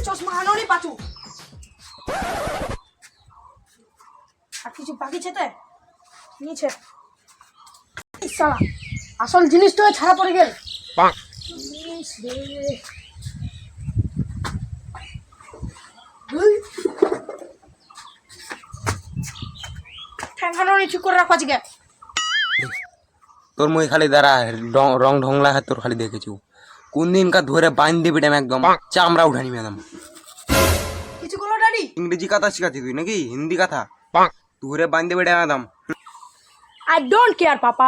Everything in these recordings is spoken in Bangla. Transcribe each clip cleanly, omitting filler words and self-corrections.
চশমা আনো নি পাচু। আর কিছু বাকি ছেতে নিচে সালা আসল জিনিস তো ছাড়া পড়ে গেল। ঠ্যাঙ্গানো নি ঠিক করে রাখো আজকে। তোর মুই খালি দাঁড়া রং ঢংলা তোর খালি দেখেছি কোন দিন কা ধরে বাঁধ দিবি একদম চামড়া উঠানি ম্যাডাম। কিছু করলো ড্যাডি? ইংরেজি কথা শিখাচ্ছি তুই নাকি হিন্দি কথা ধরে বাঁধ দিবি ম্যাডাম। আই ডোন্ট কেয়ার পাপা।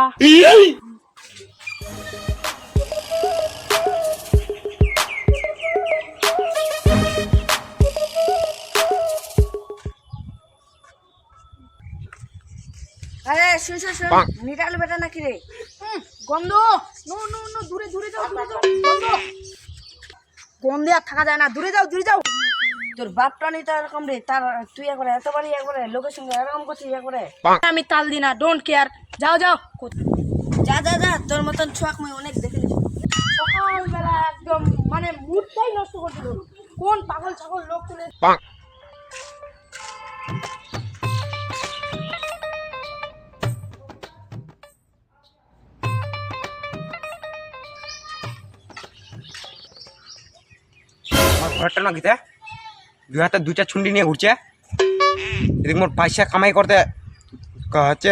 আরে শুন শুন শুন, নিটাল বেটা নাকি রে? গন্ধ। নো নো নো, দূরে দূরে যাও, দূরে যাও। গন্ধ গন্ধে আর থাকা যায় না, দূরে যাও দূরে যাও। তোর বাপটা নেই তো এরকম রে, তার তুই একবারে এতবারই একবারে লোকের সঙ্গে এরকম করছিস একবারে। আমি তাল দিই না, ডোন্ট কেয়ার। যাও যাও, যা যা যা, তোর মতন ছোয়াক মুই অনেক দেখে নিছি। সকালবেলা একদম মানে মুডটাই নষ্ট করে দিল। কোন পাগল ছাগল লোক তুলে আমার ঘরটা না গীতা দুই হাতে দুইটা ছুন্ডি নিয়ে ঘুরছে। এদিকে মোর পয়সা কামাই করতে হচ্ছে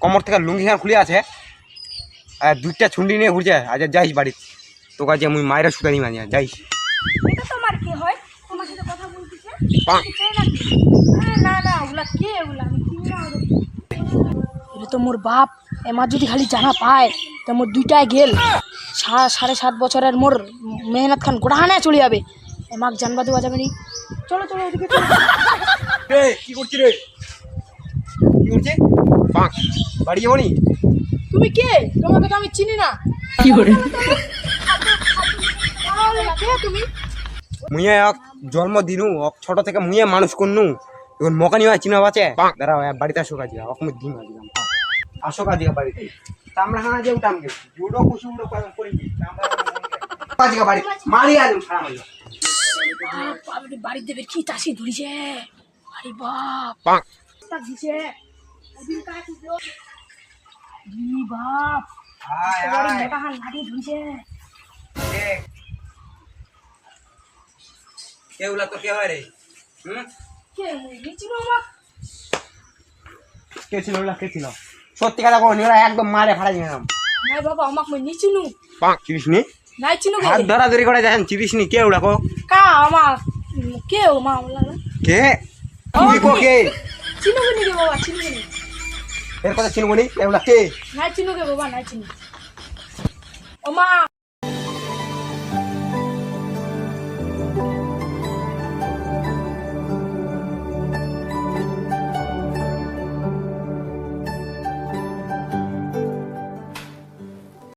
কোমর থেকে লুঙ্গি খান খুলে আছে আর দুইটা ছুন্ডি নিয়ে ঘুরছে। আজ যাইস বাড়ি তোকে আজ মুই মায়েরা শুকানি মানি যাইস। এটা তোমার কি হয়? তোমার সাথে কথা বলতেছে না না, ওগুলা কে? ওগুলা আমি চিনি না। এটা তো মোর বাপ। এমার যদি খালি জানা পায় তা মোর দুইটায় গেল 7.5 বছরের মোর মেহনত খান গোড়াহানে চলে যাবে। এমাক জানবা দেওয়া যাবে নি। চলো চলো ওদিকে চলো। কি করছি রে? কি করছে? বাড়ি যাবো নি? তুমি কে? তোমাকে তো আমি চিনি না। কি করে তুমি? মুইয়ে এক জন্ম দিনু এক ছোট থেকে মুইয়ে মানুষ করনু এখন মকানি হয় চিনা বাঁচে দাঁড়াও বাড়িতে আসো কাজে অকমে দিন আসো কাজে বাড়িতে আমরা হানা যে উঠাম গে জুডো কুসু উড়ো করি কাজে বাড়ি মারি আলু সারা মারি বাড়ি দেবে কি চাষি ধরিছে? আরে বাপ দিছে ওদিন কাজ দিলো। ই বাপ হায় বাড়ি হায় মোটা হান লাঠি ধরিছে। কেউলা তো কে হয় রে? কে নিচিনো আমাক? কে ছিল ওলা কে ছিল? সত্যি কথা কও নিরা একদম মারে ফাড়া দিলাম। নাই বাবা আমাক মই নিচিনো। চিনিস নি? নাই চিনো হাত ধরা ধরি করে দেখেন চিনিস নি কে ওলা কো? কা আমাক কে ও মা ওলা কে তুই কো কে? চিনো নি রে বাবা, চিনো নি? এর কথা চিনবো নি এগুলা কে? নাই চিনো কে বাবা, নাই চিনো। ও মা